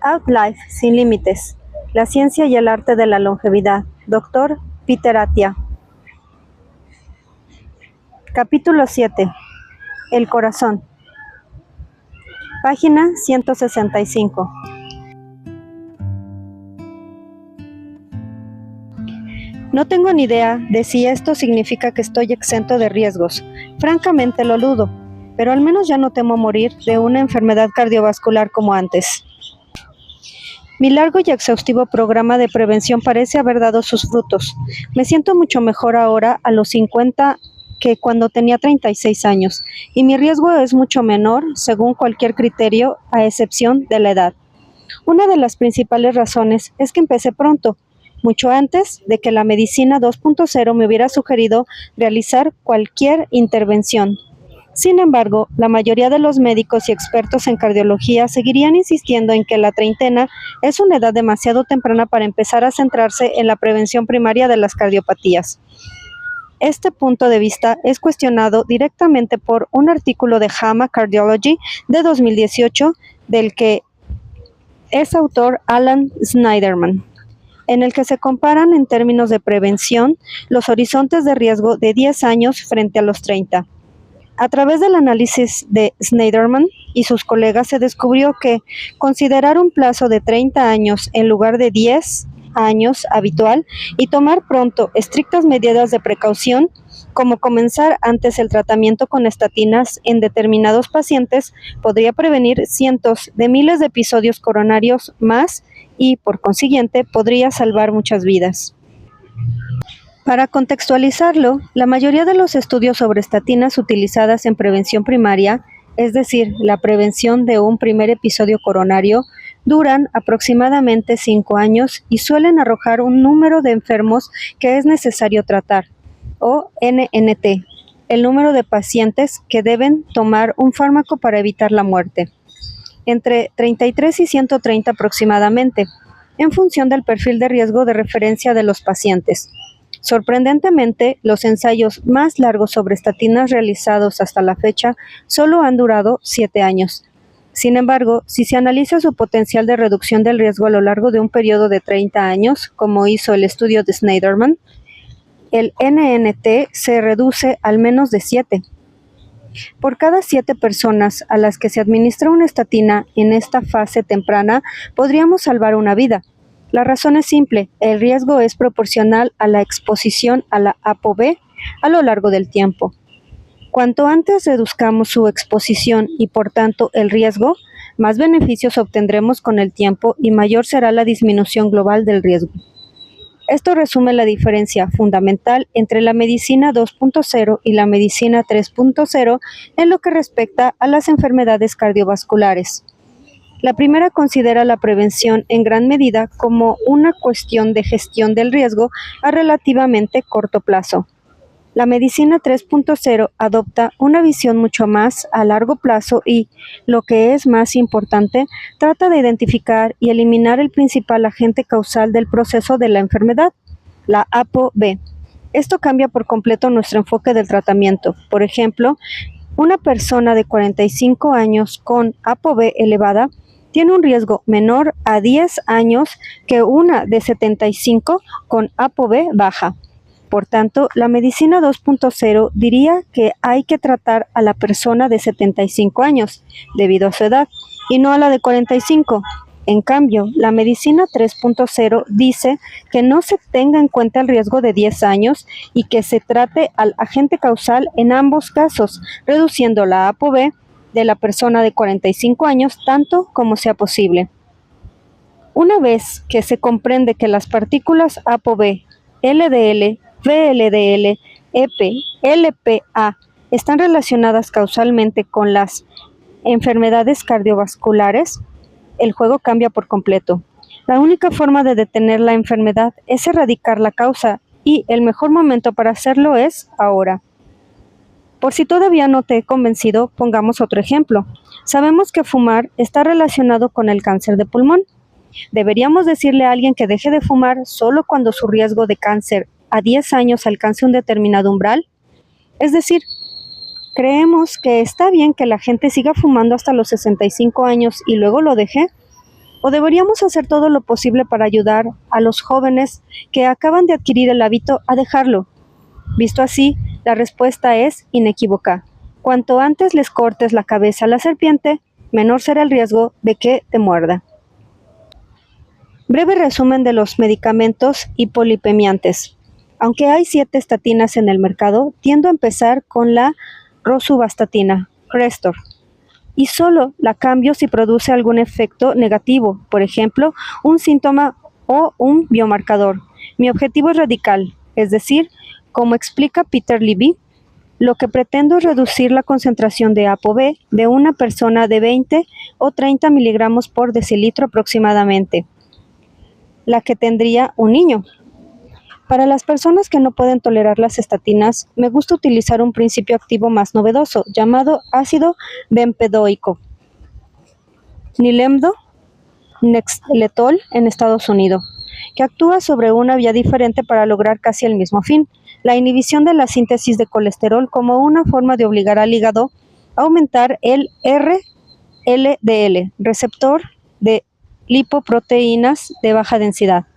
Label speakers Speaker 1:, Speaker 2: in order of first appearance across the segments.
Speaker 1: Outlife sin límites. La ciencia y el arte de la longevidad. Dr. Peter Attia. Capítulo 7. El corazón. Página 165. No tengo ni idea de si esto significa que estoy exento de riesgos. Francamente lo dudo, pero al menos ya no temo morir de una enfermedad cardiovascular como antes. Mi largo y exhaustivo programa de prevención parece haber dado sus frutos. Me siento mucho mejor ahora a los 50 que cuando tenía 36 años, y mi riesgo es mucho menor según cualquier criterio, a excepción de la edad. Una de las principales razones es que empecé pronto, mucho antes de que la medicina 2.0 me hubiera sugerido realizar cualquier intervención. Sin embargo, la mayoría de los médicos y expertos en cardiología seguirían insistiendo en que la treintena es una edad demasiado temprana para empezar a centrarse en la prevención primaria de las cardiopatías. Este punto de vista es cuestionado directamente por un artículo de JAMA Cardiology de 2018, del que es autor Alan Snyderman, en el que se comparan en términos de prevención los horizontes de riesgo de 10 años frente a los 30. A través del análisis de Snyderman y sus colegas se descubrió que considerar un plazo de 30 años en lugar de 10 años habitual y tomar pronto estrictas medidas de precaución, como comenzar antes el tratamiento con estatinas en determinados pacientes, podría prevenir cientos de miles de episodios coronarios más y, por consiguiente, podría salvar muchas vidas. Para contextualizarlo, la mayoría de los estudios sobre estatinas utilizadas en prevención primaria, es decir, la prevención de un primer episodio coronario, duran aproximadamente 5 años y suelen arrojar un número de enfermos que es necesario tratar, o NNT, el número de pacientes que deben tomar un fármaco para evitar la muerte, entre 33 y 130 aproximadamente, en función del perfil de riesgo de referencia de los pacientes. Sorprendentemente, los ensayos más largos sobre estatinas realizados hasta la fecha solo han durado 7 años. Sin embargo, si se analiza su potencial de reducción del riesgo a lo largo de un periodo de 30 años, como hizo el estudio de Snyderman, el NNT se reduce al menos de 7. Por cada 7 personas a las que se administra una estatina en esta fase temprana, podríamos salvar una vida. La razón es simple: el riesgo es proporcional a la exposición a la ApoB a lo largo del tiempo. Cuanto antes reduzcamos su exposición y por tanto el riesgo, más beneficios obtendremos con el tiempo y mayor será la disminución global del riesgo. Esto resume la diferencia fundamental entre la medicina 2.0 y la medicina 3.0 en lo que respecta a las enfermedades cardiovasculares. La primera considera la prevención en gran medida como una cuestión de gestión del riesgo a relativamente corto plazo. La medicina 3.0 adopta una visión mucho más a largo plazo y, lo que es más importante, trata de identificar y eliminar el principal agente causal del proceso de la enfermedad, la ApoB. Esto cambia por completo nuestro enfoque del tratamiento. Por ejemplo, una persona de 45 años con ApoB elevada tiene un riesgo menor a 10 años que una de 75 con ApoB baja. Por tanto, la medicina 2.0 diría que hay que tratar a la persona de 75 años, debido a su edad, y no a la de 45. En cambio, la medicina 3.0 dice que no se tenga en cuenta el riesgo de 10 años y que se trate al agente causal en ambos casos, reduciendo la ApoB de la persona de 45 años tanto como sea posible. Una vez que se comprende que las partículas ApoB, LDL, VLDL, EP, LPA están relacionadas causalmente con las enfermedades cardiovasculares, el juego cambia por completo. La única forma de detener la enfermedad es erradicar la causa y el mejor momento para hacerlo es ahora. Por si todavía no te he convencido, pongamos otro ejemplo. Sabemos que fumar está relacionado con el cáncer de pulmón. ¿Deberíamos decirle a alguien que deje de fumar solo cuando su riesgo de cáncer a 10 años alcance un determinado umbral? Es decir, ¿creemos que está bien que la gente siga fumando hasta los 65 años y luego lo deje? ¿O deberíamos hacer todo lo posible para ayudar a los jóvenes que acaban de adquirir el hábito a dejarlo? Visto así, la respuesta es inequívoca. Cuanto antes les cortes la cabeza a la serpiente, menor será el riesgo de que te muerda. Breve resumen de los medicamentos hipolipemiantes. Aunque hay 7 estatinas en el mercado, tiendo a empezar con la rosuvastatina, Crestor, y solo la cambio si produce algún efecto negativo, por ejemplo, un síntoma o un biomarcador. Mi objetivo es radical, es decir, como explica Peter Levy, lo que pretendo es reducir la concentración de ApoB de una persona de 20 o 30 miligramos por decilitro aproximadamente, la que tendría un niño. Para las personas que no pueden tolerar las estatinas, me gusta utilizar un principio activo más novedoso, llamado ácido bempedoico, Nilemdo Nexletol en Estados Unidos, que actúa sobre una vía diferente para lograr casi el mismo fin, la inhibición de la síntesis de colesterol como una forma de obligar al hígado a aumentar el RLDL, receptor de lipoproteínas de baja densidad,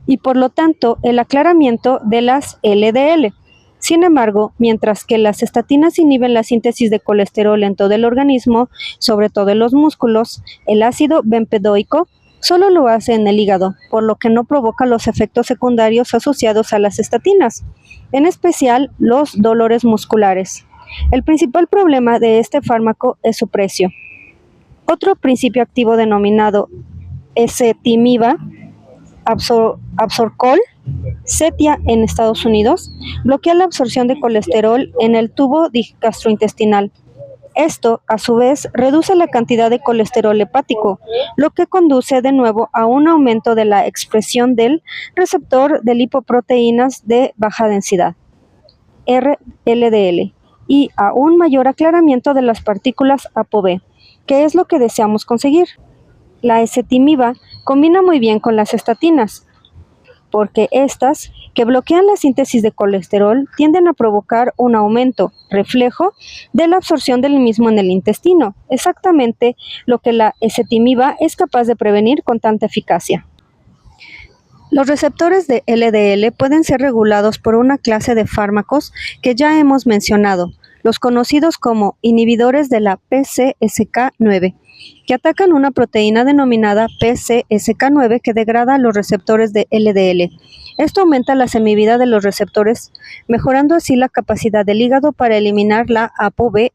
Speaker 1: y por lo tanto el aclaramiento de las LDL. Sin embargo, mientras que las estatinas inhiben la síntesis de colesterol en todo el organismo, sobre todo en los músculos, el ácido bempedoico solo lo hace en el hígado, por lo que no provoca los efectos secundarios asociados a las estatinas, en especial los dolores musculares. El principal problema de este fármaco es su precio. Otro principio activo denominado ezetimiba, Absorcol, Zetia en Estados Unidos, bloquea la absorción de colesterol en el tubo gastrointestinal. Esto, a su vez, reduce la cantidad de colesterol hepático, lo que conduce de nuevo a un aumento de la expresión del receptor de lipoproteínas de baja densidad, RLDL, y a un mayor aclaramiento de las partículas ApoB, que es lo que deseamos conseguir. La ezetimiba combina muy bien con las estatinas, porque estas, que bloquean la síntesis de colesterol, tienden a provocar un aumento, reflejo, de la absorción del mismo en el intestino, exactamente lo que la ezetimiba es capaz de prevenir con tanta eficacia. Los receptores de LDL pueden ser regulados por una clase de fármacos que ya hemos mencionado, los conocidos como inhibidores de la PCSK9, que atacan una proteína denominada PCSK9 que degrada los receptores de LDL. Esto aumenta la semivida de los receptores, mejorando así la capacidad del hígado para eliminar la ApoB.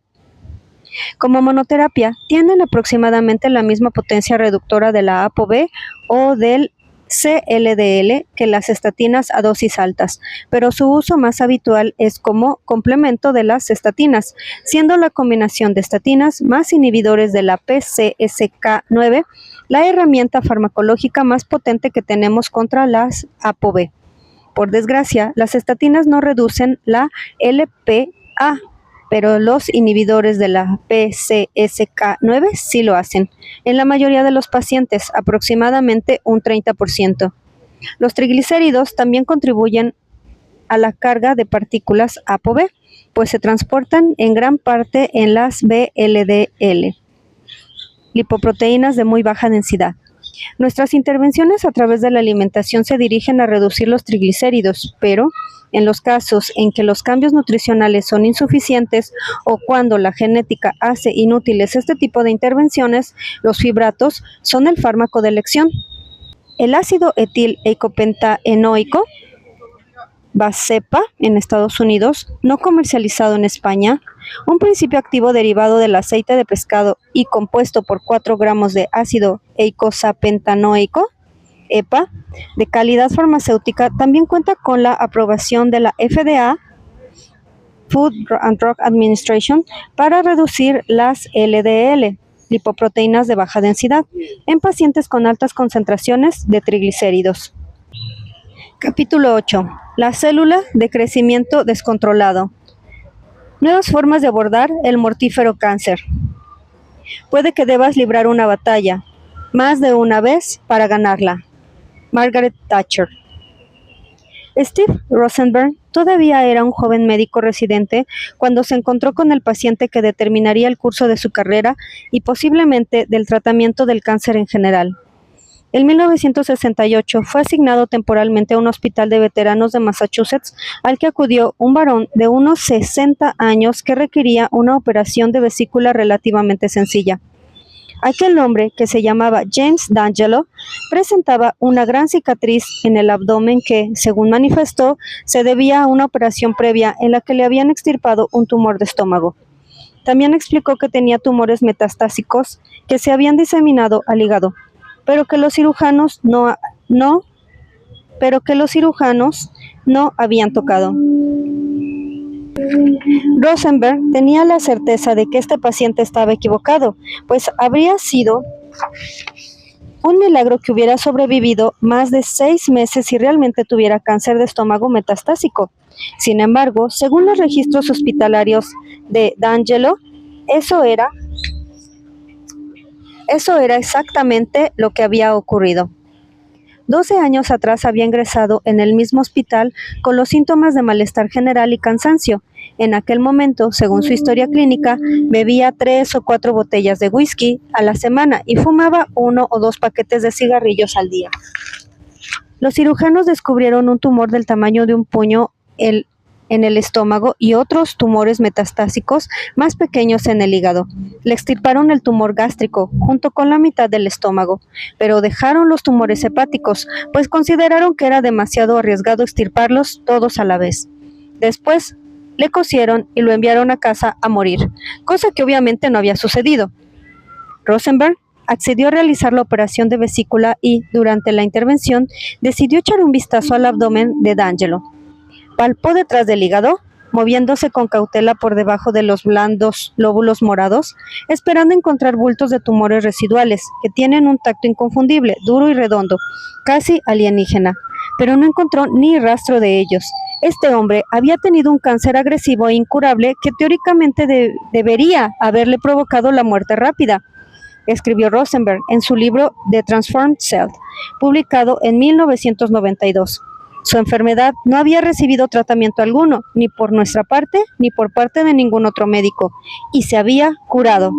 Speaker 1: Como monoterapia, tienen aproximadamente la misma potencia reductora de la ApoB o del CLDL que las estatinas a dosis altas, pero su uso más habitual es como complemento de las estatinas, siendo la combinación de estatinas más inhibidores de la PCSK9 la herramienta farmacológica más potente que tenemos contra las ApoB. Por desgracia, las estatinas no reducen la LPA, pero los inhibidores de la PCSK9 sí lo hacen. En la mayoría de los pacientes, aproximadamente un 30%. Los triglicéridos también contribuyen a la carga de partículas ApoB, pues se transportan en gran parte en las VLDL, lipoproteínas de muy baja densidad. Nuestras intervenciones a través de la alimentación se dirigen a reducir los triglicéridos, pero en los casos en que los cambios nutricionales son insuficientes o cuando la genética hace inútiles este tipo de intervenciones, los fibratos son el fármaco de elección. El ácido etil-eicopentaenoico, Vascepa en Estados Unidos, no comercializado en España, un principio activo derivado del aceite de pescado y compuesto por 4 gramos de ácido eicosapentaenoico, EPA, de calidad farmacéutica, también cuenta con la aprobación de la FDA, Food and Drug Administration, para reducir las LDL, lipoproteínas de baja densidad, en pacientes con altas concentraciones de triglicéridos. Capítulo 8. La célula de crecimiento descontrolado. Nuevas formas de abordar el mortífero cáncer. Puede que debas librar una batalla, más de una vez, para ganarla. Margaret Thatcher. Steve Rosenberg Todavía era un joven médico residente cuando se encontró con el paciente que determinaría el curso de su carrera y posiblemente del tratamiento del cáncer en general. En 1968 fue asignado temporalmente a un hospital de veteranos de Massachusetts al que acudió un varón de unos 60 años que requería una operación de vesícula relativamente sencilla. Aquel hombre, que se llamaba James D'Angelo, presentaba una gran cicatriz en el abdomen que, según manifestó, se debía a una operación previa en la que le habían extirpado un tumor de estómago. También explicó que tenía tumores metastásicos que se habían diseminado al hígado, pero que los cirujanos no habían tocado. Rosenberg tenía la certeza de que este paciente estaba equivocado, pues habría sido un milagro que hubiera sobrevivido más de 6 meses si realmente tuviera cáncer de estómago metastásico. Sin embargo, según los registros hospitalarios de D'Angelo, eso era exactamente lo que había ocurrido. 12 años atrás había ingresado en el mismo hospital con los síntomas de malestar general y cansancio. En aquel momento, según su historia clínica, bebía 3 o 4 botellas de whisky a la semana y fumaba 1 o 2 paquetes de cigarrillos al día. Los cirujanos descubrieron un tumor del tamaño de un puño en el estómago y otros tumores metastásicos más pequeños en el hígado. Le extirparon el tumor gástrico junto con la mitad del estómago, pero dejaron los tumores hepáticos, pues consideraron que era demasiado arriesgado extirparlos todos a la vez. Después, le cosieron y lo enviaron a casa a morir, cosa que obviamente no había sucedido. Rosenberg accedió a realizar la operación de vesícula y, durante la intervención, decidió echar un vistazo al abdomen de D'Angelo. Palpó detrás del hígado, moviéndose con cautela por debajo de los blandos lóbulos morados, esperando encontrar bultos de tumores residuales, que tienen un tacto inconfundible, duro y redondo, casi alienígena, pero no encontró ni rastro de ellos. Este hombre había tenido un cáncer agresivo e incurable que teóricamente debería haberle provocado la muerte rápida, escribió Rosenberg en su libro The Transformed Cell, publicado en 1992. Su enfermedad no había recibido tratamiento alguno, ni por nuestra parte, ni por parte de ningún otro médico, y se había curado.